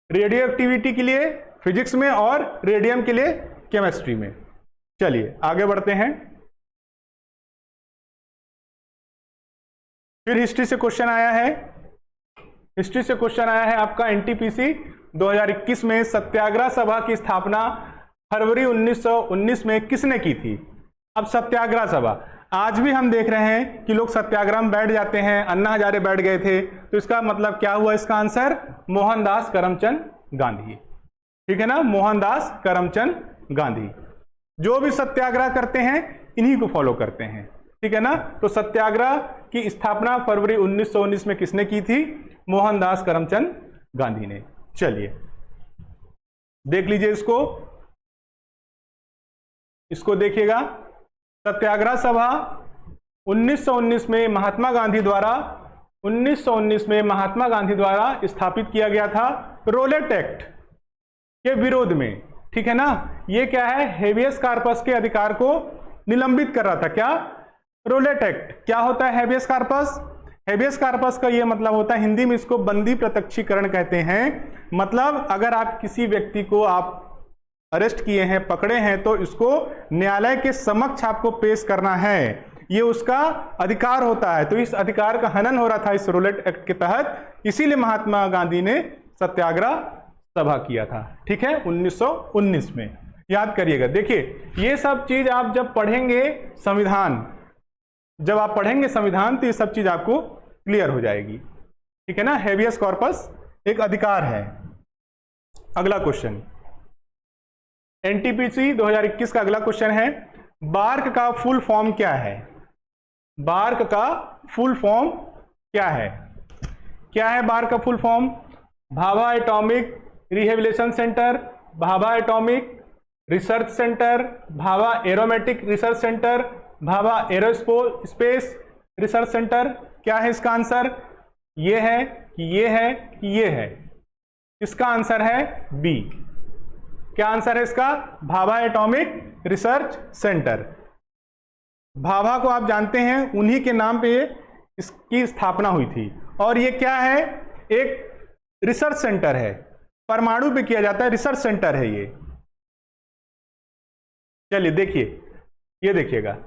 रेडियो एक्टिविटी के लिए फिजिक्स में और रेडियम के लिए केमिस्ट्री में। चलिए आगे बढ़ते हैं। फिर हिस्ट्री से क्वेश्चन आया है, हिस्ट्री से क्वेश्चन आया है आपका एनटीपीसी 2021 में सत्याग्रह सभा की स्थापना फरवरी 1919 में किसने की थी? अब सत्याग्रह सभा, आज भी हम देख रहे हैं कि लोग सत्याग्रह में बैठ जाते हैं, अन्ना हजारे बैठ गए थे, तो इसका मतलब क्या हुआ? इसका आंसर मोहनदास करमचंद गांधी, ठीक है ना, मोहनदास करमचंद गांधी। जो भी सत्याग्रह करते हैं इन्हीं को फॉलो करते हैं, ठीक है ना। तो सत्याग्रह की स्थापना फरवरी 1919 में किसने की थी? मोहनदास करमचंद गांधी ने। चलिए देख लीजिए इसको देखिएगा। सत्याग्रह सभा 1919 में महात्मा गांधी द्वारा 1919 में महात्मा गांधी द्वारा स्थापित किया गया था रोलेट एक्ट के विरोध में, ठीक है ना। ये क्या है? हेबियस कार्पस के अधिकार को निलंबित कर रहा था। क्या? Rowlatt Act. क्या होता है हेबियस कार्पस? हेबियस कार्पस का ये मतलब होता है, हिंदी में इसको बंदी प्रत्यक्षीकरण कहते हैं। मतलब अगर आप किसी व्यक्ति को आप अरेस्ट किए हैं, पकड़े हैं, तो इसको न्यायालय के समक्ष आपको पेश करना है, ये उसका अधिकार होता है। तो इस अधिकार का हनन हो रहा था इस रोलेट एक्ट के तहत, इसीलिए महात्मा गांधी ने सत्याग्रह सभा किया था, ठीक है, 1919 में। याद करिएगा। देखिए ये सब चीज आप जब पढ़ेंगे संविधान, जब आप पढ़ेंगे संविधान, तो ये सब चीज आपको क्लियर हो जाएगी, ठीक है ना। हेबियस कॉर्पस एक अधिकार है। अगला क्वेश्चन एनटीपीसी 2021 का अगला क्वेश्चन है, बार्क का फुल फॉर्म क्या है? बार्क का फुल फॉर्म क्या है? क्या है बार्क का full form? Bhabha atomic rehabilitation centre, Bhabha atomic research centre, Bhabha aromatic research centre, Bhabha aerospace research centre. क्या है इसका आंसर? ये है कि ये है कि ये है? इसका आंसर है बी। क्या आंसर है इसका? Bhabha atomic research centre. Bhabha को आप जानते हैं, उन्हीं के नाम पे इसकी स्थापना हुई थी। और ये क्या है? एक रिसर्च सेंटर है, परमाणु पे किया जाता है, रिसर्च सेंटर है ये। चलिए देखिए, ये देखिएगा,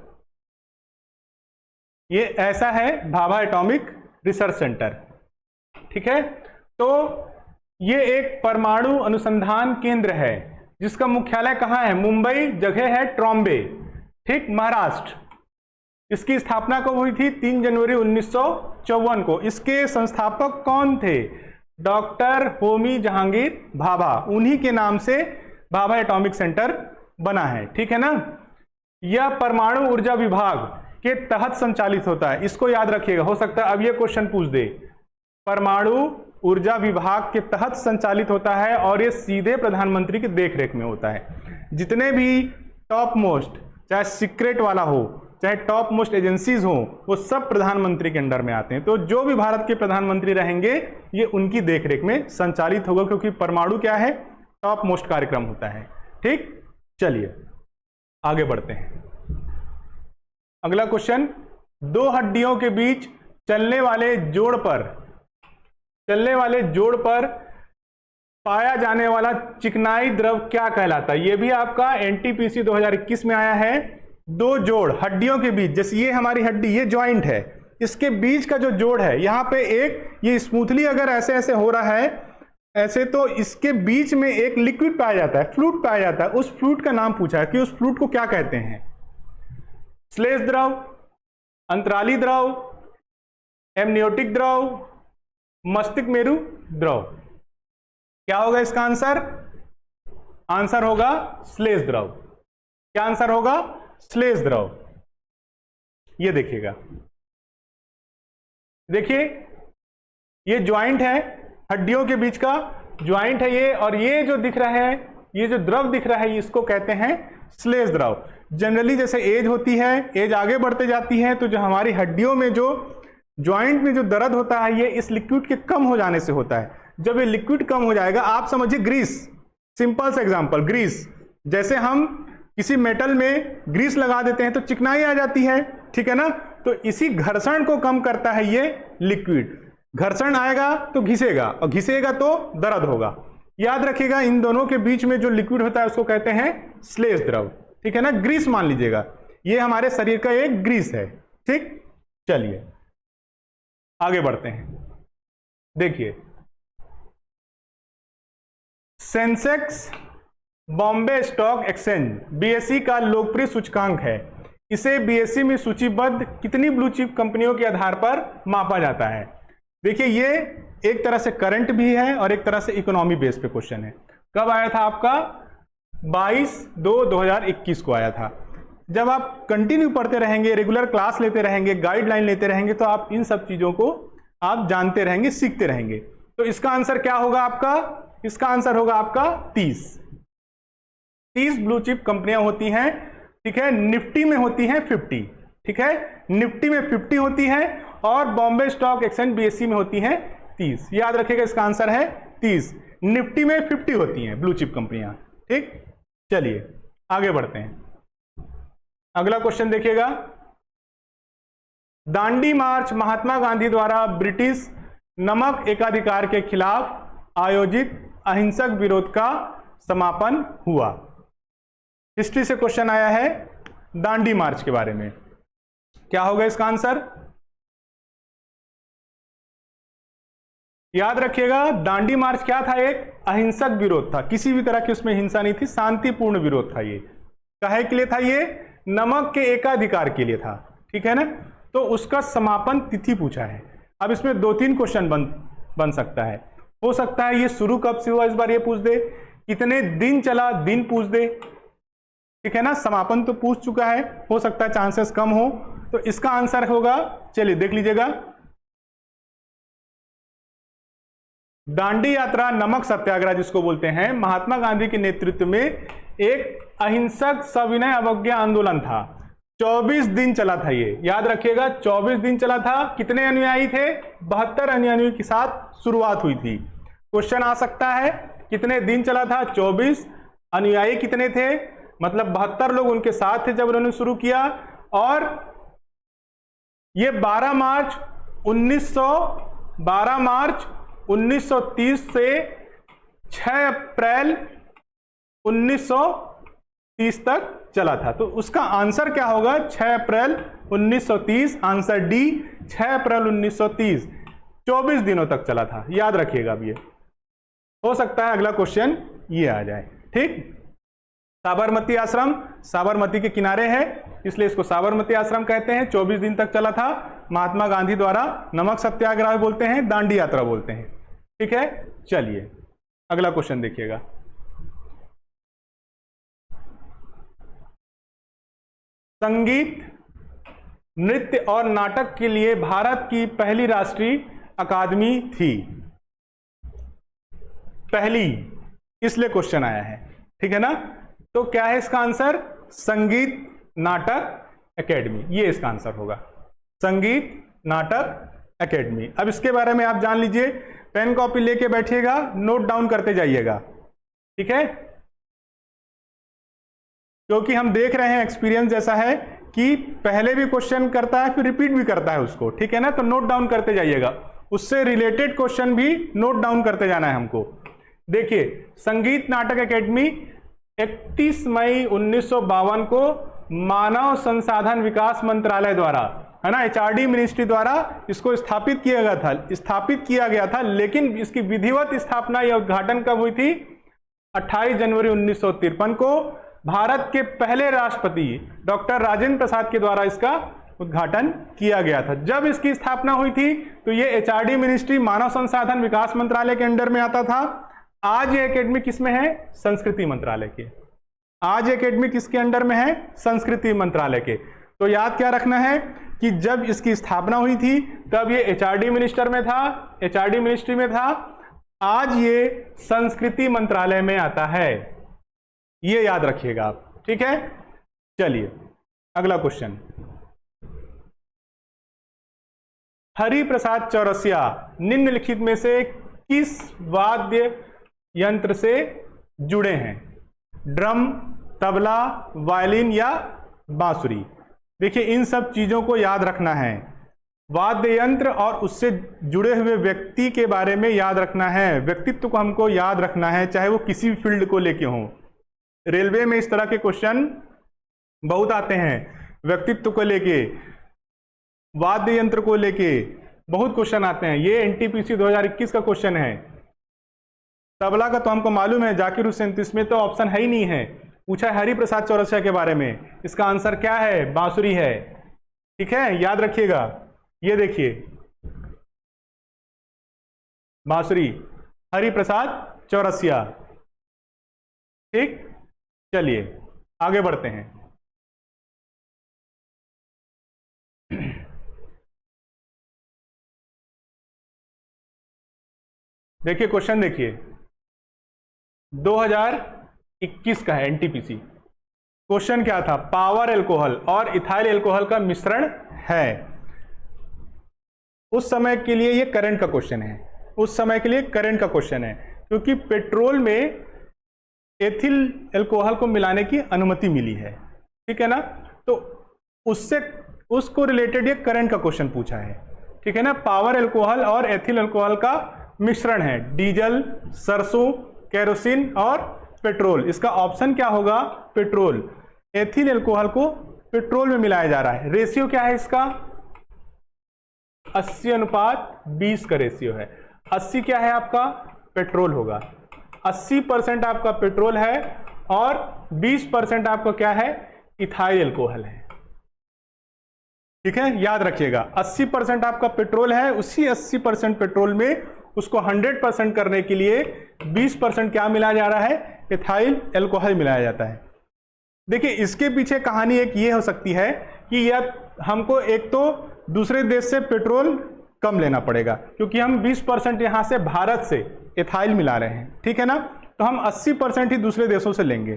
ये ऐसा है भाभा एटॉमिक रिसर्च सेंटर, ठीक है। तो ये एक परमाणु अनुसंधान केंद्र है जिसका मुख्यालय कहाँ है? मुंबई, जगह है ट्रॉम्बे, ठीक, महाराष्ट्र। इसकी स्थापना कब हुई थी? 3 जनवरी 1954 को। इसके संस्थापक कौन थे? डॉक्टर होमी जहांगीर भाभा, उन्हीं के नाम से भाभा एटॉमिक सेंटर बना है, ठीक है ना। यह परमाणु ऊर्जा विभाग के तहत संचालित होता है, इसको याद रखिएगा, हो सकता है अब यह क्वेश्चन पूछ दे। परमाणु ऊर्जा विभाग के तहत संचालित होता है और ये सीधे प्रधानमंत्री की देखरेख में होता है। जितने भी टॉप मोस्ट, चाहे सीक्रेट वाला हो, चाहे टॉप मोस्ट एजेंसीज हो, वो सब प्रधानमंत्री के अंडर में आते हैं। तो जो भी भारत के प्रधानमंत्री रहेंगे ये उनकी देखरेख में संचालित होगा, क्योंकि परमाणु क्या है? टॉप मोस्ट कार्यक्रम होता है, ठीक। चलिए आगे बढ़ते हैं। अगला क्वेश्चन, 2 हड्डियों के बीच चलने वाले जोड़ पर पाया जाने वाला चिकनाई द्रव क्या कहलाता है? ये भी आपका एनटीपीसी 2021 में आया है। दो जोड़ हड्डियों के बीच, जैसे ये हमारी हड्डी, ये जॉइंट है, इसके बीच का जो जोड़ है, यहां पे एक ये स्मूथली अगर ऐसे ऐसे हो रहा है ऐसे, तो इसके बीच में एक लिक्विड पाया जाता है, फ्लूइड पाया जाता है। उस फ्लूइड का नाम पूछा है कि उस फ्लूइड को क्या कहते हैं? श्लेष द्रव, अंतराली द्रव, एमनियोटिक द्रव, मस्तिष्क मेरु द्रव। क्या होगा इसका आंसर? आंसर होगा श्लेष द्रव। क्या आंसर होगा? श्लेष द्रव। ये देखिएगा, देखिए ये ज्वाइंट है, हड्डियों के बीच का ज्वाइंट है ये, और ये जो दिख रहा है, ये जो द्रव दिख रहा है, इसको कहते हैं श्लेष द्रव। जनरली जैसे एज होती है, एज आगे बढ़ते जाती है, तो जो हमारी हड्डियों में जो ज्वाइंट में जो दर्द होता है, ये इस लिक्विड के कम हो जाने से होता है। जब ये लिक्विड कम हो जाएगा, आप समझिए ग्रीस, सिंपल सा एग्जांपल, ग्रीस, जैसे हम किसी मेटल में ग्रीस लगा देते हैं तो चिकनाई आ जाती है, ठीक है ना? तो इसी घर्षण को कम करता है ये लिक्विड। घर्षण आएगा तो घिसेगा, और घिसेगा तो दर्द होगा। याद रखिएगा, इन दोनों के बीच में जो लिक्विड होता है उसको कहते हैं श्लेष द्रव, ठीक है ना? ग्रीस मान लीजिएगा, ये हमारे शरीर का एक ग्रीस है, ठीक। चलिए आगे बढ़ते हैं। देखिए, Sensex Bombay stock exchange BSE का लोकप्रिय सूचकांक है। इसे बीएसई में सूचीबद्ध कितनी ब्लू चिप कंपनियों के आधार पर मापा जाता है? देखिए, ये एक तरह से करंट भी है और एक तरह से इकोनॉमी बेस पे क्वेश्चन है। कब आया था आपका? 22/2/2021 को आया था। जब आप कंटिन्यू पढ़ते रहेंगे, रेगुलर क्लास लेते रहेंगे, गाइडलाइन लेते रहेंगे, तो आप इन सब चीजों को आप जानते रहेंगे, सीखते रहेंगे। तो इसका आंसर क्या होगा आपका? इसका आंसर होगा आपका 30 ब्लू चिप कंपनियां होती हैं, ठीक है। निफ्टी में होती हैं 50, ठीक है, निफ्टी में 50 होती है, और बॉम्बे स्टॉक एक्सचेंज बीएसई में होती हैं 30। याद रखिएगा, इसका आंसर है 30। निफ्टी में 50 होती हैं ब्लू चिप कंपनियां, ठीक। चलिए आगे बढ़ते हैं। अगला क्वेश्चन देखिएगा, दांडी मार्च महात्मा गांधी द्वारा ब्रिटिश नमक एकाधिकार के खिलाफ आयोजित अहिंसक विरोध का समापन हुआ। हिस्ट्री से क्वेश्चन आया है दांडी मार्च के बारे में। क्या होगा इसका आंसर? याद रखिएगा, दांडी मार्च क्या था? एक अहिंसक विरोध था, किसी भी तरह की उसमें हिंसा नहीं थी, शांतिपूर्ण विरोध था। ये काहे के लिए था? ये नमक के एकाधिकार के लिए था, ठीक है ना। तो उसका समापन तिथि पूछा है। अब इसमें 2-3 क्वेश्चन बन सकता है। हो सकता है ये शुरू कब से हुआ, इस बार ये पूछ दे। कितने दिन चला, दिन पूछ दे, ठीक है ना। समापन तो पूछ चुका है, हो सकता है चांसेस कम हो। तो इसका आंसर होगा, चलिए देख लीजिएगा, दांडी यात्रा नमक सत्याग्रह जिसको बोलते हैं, महात्मा गांधी के नेतृत्व में एक अहिंसक सविनय अवज्ञा आंदोलन था। 24 दिन चला था ये, याद रखिएगा 24 दिन चला था। कितने अनुयायी थे? 72 अनुयायियों के साथ शुरुआत हुई थी। क्वेश्चन आ सकता है कितने दिन चला था? 24। अनुयायी कितने थे? मतलब 72 लोग उनके साथ थे जब उन्होंने शुरू किया। और ये 12 मार्च 1930 से 6 अप्रैल 1930 तक चला था। तो उसका आंसर क्या होगा? 6 अप्रैल 1930, आंसर डी, 6 अप्रैल 1930। 24 दिनों तक चला था, याद रखिएगा। अब ये हो सकता है अगला क्वेश्चन ये आ जाए, ठीक। साबरमती आश्रम साबरमती के किनारे है, इसलिए इसको साबरमती आश्रम कहते हैं। 24 दिन तक चला था, महात्मा गांधी द्वारा नमक सत्याग्रह बोलते हैं, दांडी यात्रा बोलते हैं, ठीक है। चलिए अगला क्वेश्चन देखिएगा, संगीत, नृत्य और नाटक के लिए भारत की पहली राष्ट्रीय अकादमी थी। पहली, इसलिए क्वेश्चन आया है, ठीक है ना। तो क्या है इसका आंसर? संगीत नाटक एकेडमी, ये इसका आंसर होगा, संगीत नाटक एकेडमी। अब इसके बारे में आप जान लीजिए, पेन कॉपी लेके बैठिएगा, नोट डाउन करते जाइएगा, ठीक है। क्योंकि हम देख रहे हैं एक्सपीरियंस जैसा है कि पहले भी क्वेश्चन करता है फिर रिपीट भी करता है उसको, ठीक है ना। तो नोट डाउन करते जाइएगा, उससे रिलेटेड क्वेश्चन भी नोट डाउन करते जाना है हमको। देखिए, संगीत नाटक एकेडमी 31 मई 1952 को मानव संसाधन विकास मंत्रालय द्वारा, है ना, एचआरडी मिनिस्ट्री द्वारा इसको स्थापित किया गया था। लेकिन इसकी विधिवत स्थापना या उद्घाटन कब हुई थी? 28 जनवरी 1953 को भारत के पहले राष्ट्रपति डॉक्टर राजेंद्र प्रसाद के द्वारा इसका उद्घाटन किया गया था। जब इसकी स्थापना हुई थी तो ये एचआरडी मिनिस्ट्री, मानव संसाधन विकास मंत्रालय के अंडर में आता था। आज ये एकेडमी किस में है? संस्कृति मंत्रालय के। आज एकेडमी किसके अंडर में है? संस्कृति मंत्रालय के। तो याद क्या रखना है कि जब इसकी स्थापना हुई थी तब ये एचआरडी मिनिस्ट्री में था। आज ये संस्कृति मंत्रालय में आता है, ये याद रखिएगा आप, ठीक है। चलिए अगला क्वेश्चन। हरिप्रसाद चौरसिया निम्नलिखित में से किस वाद्य यंत्र से जुड़े हैं? ड्रम, तबला, वायलिन या बांसुरी? देखिए, इन सब चीजों को याद रखना है। वाद्य यंत्र और उससे जुड़े हुए व्यक्ति के बारे में याद रखना है, व्यक्तित्व को हमको याद रखना है, चाहे वो किसी भी फील्ड को लेके हो। रेलवे में इस तरह के क्वेश्चन बहुत आते हैं, व्यक्तित्व को लेके, वाद्य यंत्र को लेके बहुत क्वेश्चन आते हैं। ये एनटीपीसी 2021 का क्वेश्चन है। तबला का तो हमको मालूम है, जाकिर हुसैन, इसमें तो ऑप्शन है ही नहीं है। पूछा है हरिप्रसाद चौरसिया के बारे में, इसका आंसर क्या है? बांसुरी है, ठीक है, याद रखिएगा। ये देखिए, बांसुरी, हरिप्रसाद चौरसिया, ठीक। चलिए आगे बढ़ते हैं। देखिए क्वेश्चन, देखिए 2021 का है एनटीपीसी। क्वेश्चन क्या था? पावर अल्कोहल और इथाइल अल्कोहल का मिश्रण है। उस समय के लिए ये करंट का क्वेश्चन है, क्योंकि पेट्रोल में एथिल अल्कोहल को मिलाने की अनुमति मिली है, ठीक है ना। तो उसको रिलेटेड ये करंट का क्वेश्चन पूछा है, ठीक है ना। पावर अल्कोहल और एथिल अल्कोहल का मिश्रण है, डीजल, सरसों, केरोसिन और पेट्रोल। इसका ऑप्शन क्या होगा? पेट्रोल। एथिल अल्कोहल को पेट्रोल में मिलाया जा रहा है। रेशियो क्या है इसका? 80:20 का रेशियो है। 80 क्या है आपका? पेट्रोल होगा। 80% आपका पेट्रोल है और 20% आपका क्या है? इथाइल अल्कोहल है, ठीक है, याद रखिएगा। 80% आपका पेट्रोल है, उसी 80% पेट्रोल में उसको 100% करने के लिए 20% क्या मिलाया जा रहा है? इथाइल अल्कोहल मिलाया जाता है। देखिए, इसके पीछे कहानी एक ये हो सकती है कि यह हमको एक तो दूसरे देश से पेट्रोल कम लेना पड़ेगा, क्योंकि हम 20% यहां से भारत से इथाइल मिला रहे हैं, ठीक है ना। तो हम 80% ही दूसरे देशों से लेंगे,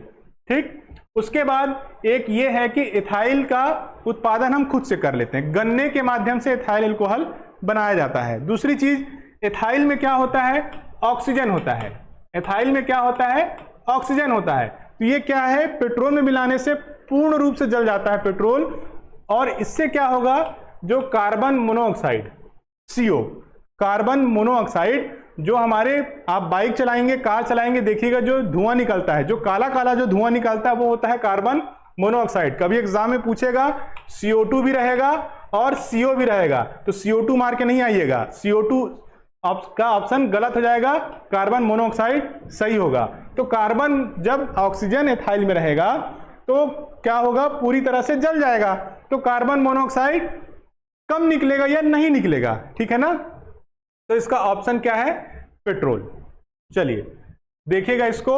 ठीक। उसके बाद एक ये है कि इथाइल का उत्पादन हम खुद से कर लेते हैं, गन्ने के माध्यम से इथाइल अल्कोहल बनाया जाता है। दूसरी चीज, इथाइल में क्या होता है? ऑक्सीजन होता है। इथाइल में क्या होता है? ऑक्सीजन होता है। तो ये क्या है? पेट्रोल में मिलाने से पूर्ण रूप से जल जाता है पेट्रोल, और इससे क्या होगा? जो carbon monoxide, CO, carbon monoxide, जो हमारे, आप बाइक चलाएंगे, कार चलाएंगे, देखिएगा जो धुआं निकलता है, जो काला काला जो धुआं निकलता है, वो होता है कार्बन मोनोऑक्साइड। कभी एग्जाम में पूछेगा, CO2 भी रहेगा और CO भी रहेगा, तो CO2 मार के नहीं आइएगा, CO2 का ऑप्शन गलत हो जाएगा, कार्बन मोनोऑक्साइड सही होगा। तो कार्बन जब ऑक्सीजन एथाइल में रहेगा तो क्या होगा? पूरी तरह से जल जाएगा, तो कार्बन मोनोऑक्साइड कम निकलेगा या नहीं निकलेगा, ठीक है ना। तो इसका ऑप्शन क्या है? पेट्रोल। चलिए देखिएगा इसको,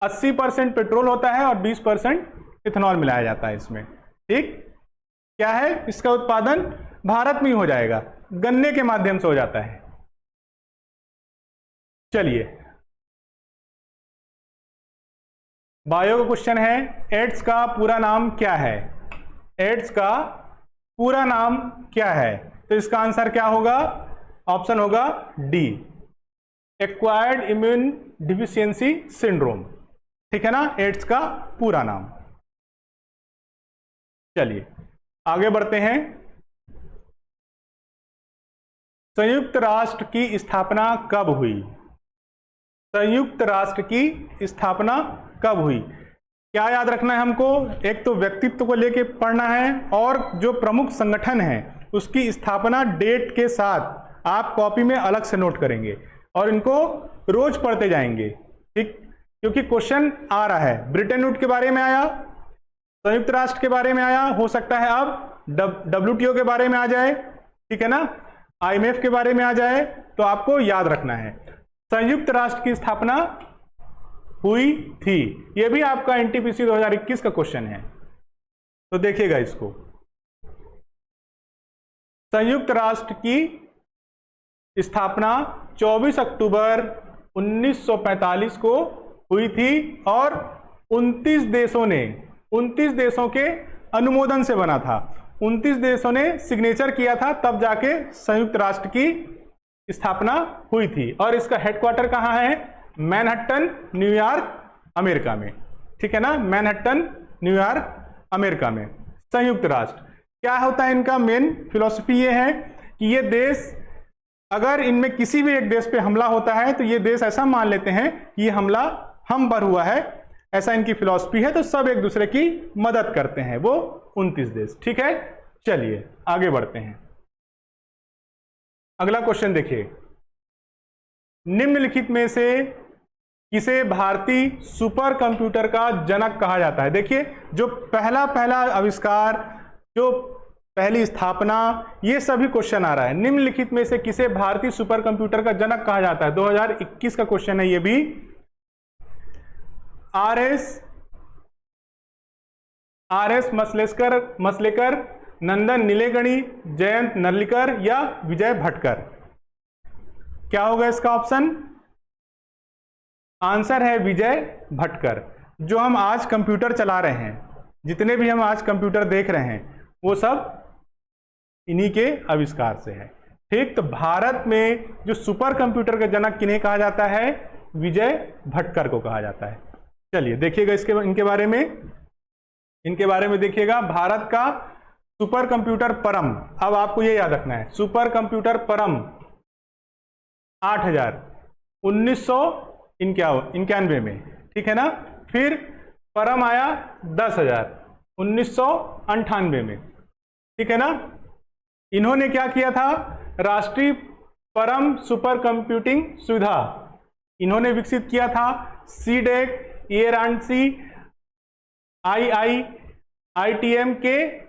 80% पेट्रोल होता है और 20% इथेनॉल मिलाया जाता है इसमें, ठीक। क्या है? इसका उत्पादन भारत में ही हो जाएगा, गन्ने के माध्यम से हो जाता है। चलिए, बायो का क्वेश्चन है, एड्स का पूरा नाम क्या है? एड्स का पूरा नाम क्या है? तो इसका आंसर क्या होगा? ऑप्शन होगा D, acquired immune deficiency syndrome, ठीक है ना, एड्स का पूरा नाम। चलिए आगे बढ़ते हैं। संयुक्त राष्ट्र की स्थापना कब हुई? संयुक्त राष्ट्र की स्थापना कब हुई? क्या याद रखना है हमको? एक तो व्यक्तित्व को लेके पढ़ना है और जो प्रमुख संगठन है उसकी स्थापना डेट के साथ आप कॉपी में अलग से नोट करेंगे और इनको रोज पढ़ते जाएंगे, ठीक? क्योंकि क्वेश्चन आ रहा है। ब्रिटेन वुड के बारे में आया, संयुक्त राष्ट्र के बारे में आया, हो सकता है अब WTO के बारे में आ जाए, ठीक है ना, IMF के बारे में आ जाए, तो आपको याद रखना है संयुक्त राष्ट्र की स्थापना हुई थी। यह भी आपका NTPC 2021 का क्वेश्चन है, तो देखिएगा इसको। संयुक्त राष्ट्र की स्थापना 24 अक्टूबर 1945 को हुई थी और 29 देशों के अनुमोदन से बना था। 29 देशों ने सिग्नेचर किया था, तब जाके संयुक्त राष्ट्र की स्थापना हुई थी। और इसका हेडक्वार्टर कहाँ है? मैनहट्टन, न्यूयॉर्क, अमेरिका में, ठीक है ना, मैनहट्टन, न्यूयॉर्क, अमेरिका में। संयुक्त राष्ट्र क्या होता है? इनका मेन फिलॉसफी ये है कि ये देश, अगर इनमें किसी भी एक देश पे हमला होता है तो ये देश ऐसा मान लेते हैं कि ये हमला हम पर हुआ है, ऐसा इनकी फिलॉसफी है, तो सब एक दूसरे की मदद करते हैं, वो 29 देश, ठीक है। चलिए आगे बढ़ते हैं। अगला क्वेश्चन देखिए, निम्नलिखित में से किसे भारतीय सुपर कंप्यूटर का जनक कहा जाता है? देखिए, जो पहला आविष्कार, जो पहली स्थापना, ये सभी क्वेश्चन आ रहा है। निम्नलिखित में से किसे भारतीय सुपर कंप्यूटर का जनक कहा जाता है? 2021 का क्वेश्चन है ये भी। आर एस मसलेकर, नंदन नीलेकणी, जयंत नर्लिकर या विजय भटकर? क्या होगा इसका ऑप्शन? आंसर है विजय भटकर। जो हम आज कंप्यूटर चला रहे हैं, जितने भी हम आज कंप्यूटर देख रहे हैं, वो सब इन्हीं के आविष्कार से है, ठीक। तो भारत में जो सुपर कंप्यूटर का जनक किन्हें कहा जाता है? विजय भटकर को कहा जाता है। चलिए देखिएगा इनके बारे में देखिएगा। भारत का सुपर कंप्यूटर परम, अब आपको ये याद रखना है, सुपर कंप्यूटर परम 8000 1991 में, ठीक है ना। फिर परम आया 10,000 1998 में, ठीक है ना। इन्होंने क्या किया था? राष्ट्रीय परम सुपर कंप्यूटिंग सुविधा इन्होंने विकसित किया था। सीडेक, ERNC, IITM के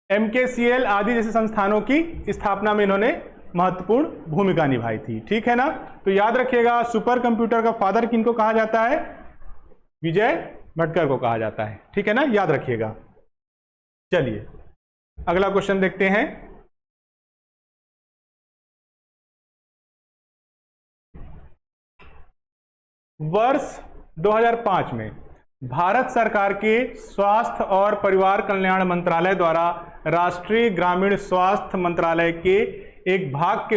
MKCL आदि जैसे संस्थानों की स्थापना में इन्होंने महत्वपूर्ण भूमिका निभाई थी, ठीक है ना। तो याद रखिएगा, सुपर कंप्यूटर का फादर किनको कहा जाता है? विजय भटकर को कहा जाता है, ठीक है ना, याद रखिएगा। चलिए अगला क्वेश्चन देखते हैं। वर्ष 2005 में भारत सरकार के स्वास्थ्य और परिवार कल्याण मंत्रालय द्वारा राष्ट्रीय ग्रामीण स्वास्थ्य मंत्रालय के एक भाग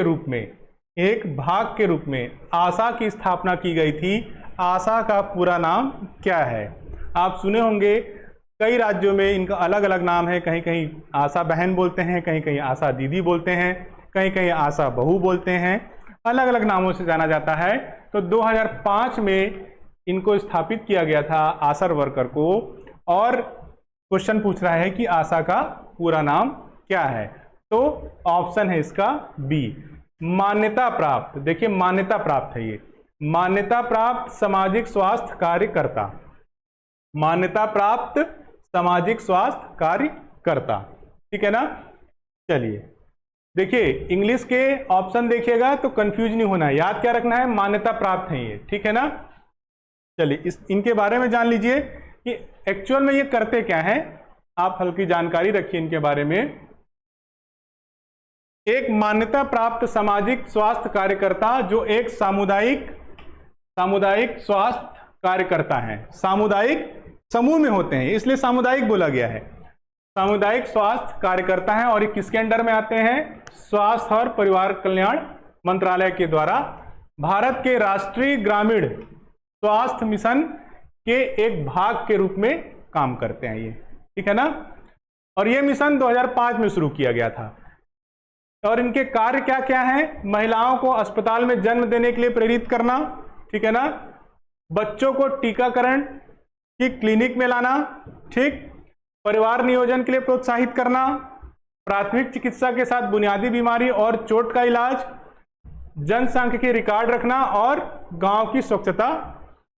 के रूप में आशा की स्थापना की गई थी। आशा का पूरा नाम क्या है? आप सुने होंगे, कई राज्यों में इनका अलग अलग नाम है। कहीं कहीं आशा बहन बोलते हैं, कहीं कहीं आशा दीदी बोलते हैं, कहीं कहीं आशा बहू बोलते हैं, अलग अलग नामों से जाना जाता है। तो 2005 में इनको स्थापित किया गया था, आशा वर्कर को। और क्वेश्चन पूछ रहा है कि आशा का पूरा नाम क्या है? तो ऑप्शन है इसका बी, मान्यता प्राप्त। देखिए मान्यता प्राप्त है ये, मान्यता प्राप्त सामाजिक स्वास्थ्य कार्यकर्ता, मान्यता प्राप्त सामाजिक स्वास्थ्य कार्यकर्ता, ठीक है ना। चलिए देखिए, इंग्लिश के ऑप्शन देखिएगा तो कंफ्यूज नहीं होना है, याद क्या रखना है? मान्यता प्राप्त है ये, ठीक है ना। चलिए इनके बारे में जान लीजिए कि एक्चुअल में ये करते क्या हैं। आप हल्की जानकारी रखिए इनके बारे में। एक मान्यता प्राप्त सामाजिक स्वास्थ्य कार्यकर्ता जो एक सामुदायिक स्वास्थ्य कार्यकर्ता है, सामुदायिक समूह में होते हैं इसलिए सामुदायिक बोला गया है। सामुदायिक स्वास्थ्य कार्यकर्ता है और ये किसके अंडर में आते हैं? स्वास्थ्य और परिवार कल्याण मंत्रालय के द्वारा भारत के राष्ट्रीय ग्रामीण स्वास्थ्य मिशन के एक भाग के रूप में काम करते हैं ये, ठीक है ना। और ये मिशन 2005 में शुरू किया गया था। और इनके कार्य क्या क्या हैं? महिलाओं को अस्पताल में जन्म देने के लिए प्रेरित करना, ठीक है ना, बच्चों को टीकाकरण की क्लिनिक में लाना, ठीक, परिवार नियोजन के लिए प्रोत्साहित करना, प्राथमिक चिकित्सा के साथ बुनियादी बीमारी और चोट का इलाज, जनसांख्यिकी रिकॉर्ड रखना और गांव की स्वच्छता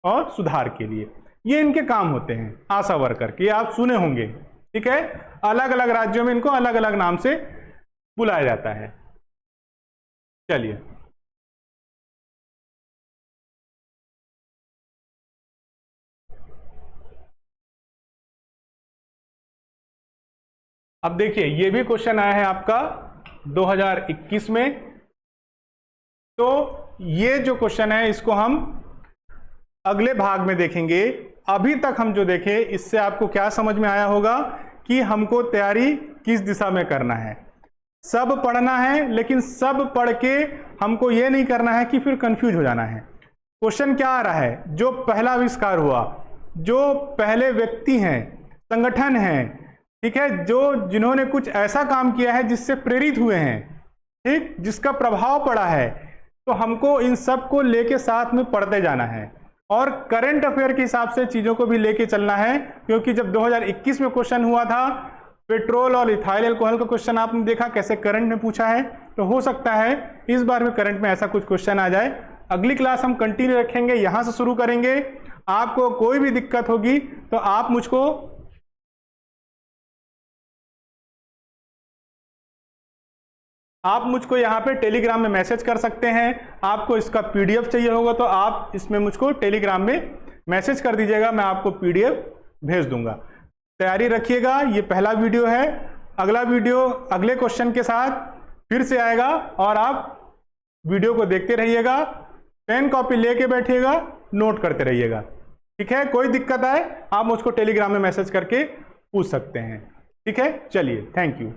और सुधार के लिए। ये इनके काम होते हैं आशा वर्कर के, आप सुने होंगे, ठीक है। अलग अलग राज्यों में इनको अलग अलग नाम से बुलाया जाता है। चलिए, अब देखिए ये भी क्वेश्चन आया है आपका 2021 में। तो ये जो क्वेश्चन है इसको हम अगले भाग में देखेंगे। अभी तक हम जो देखे इससे आपको क्या समझ में आया होगा कि हमको तैयारी किस दिशा में करना है। सब पढ़ना है, लेकिन सब पढ़ के हमको ये नहीं करना है कि फिर कंफ्यूज हो जाना है। क्वेश्चन क्या आ रहा है? जो पहला आविष्कार हुआ, जो पहले व्यक्ति हैं, संगठन हैं, ठीक है, जो जिन्होंने कुछ ऐसा काम किया है जिससे प्रेरित हुए हैं, ठीक, जिसका प्रभाव पड़ा है, तो हमको इन सब को लेके साथ में पढ़ते जाना है और करंट अफेयर के हिसाब से चीजों को भी लेके चलना है। क्योंकि जब 2021 में क्वेश्चन हुआ था पेट्रोल और इथाइल अल्कोहल का क्वेश्चन आपने देखा कैसे करंट में पूछा है, तो हो सकता है इस बार में करंट में ऐसा कुछ क्वेश्चन आ जाए। अगली क्लास हम कंटिन्यू रखेंगे, यहां से शुरू करेंगे। आपको कोई भी दिक्कत होगी तो आप मुझको यहाँ पे टेलीग्राम में मैसेज कर सकते हैं। आपको इसका पीडीएफ चाहिए होगा तो आप इसमें मुझको टेलीग्राम में मैसेज कर दीजिएगा, मैं आपको पीडीएफ भेज दूंगा। तैयारी रखिएगा। ये पहला वीडियो है, अगला वीडियो अगले क्वेश्चन के साथ फिर से आएगा और आप वीडियो को देखते रहिएगा, पेन कॉपी लेके बैठिएगा, नोट करते रहिएगा, ठीक है। कोई दिक्कत आए आप मुझको टेलीग्राम में मैसेज करके पूछ सकते हैं, ठीक है। चलिए, थैंक यू।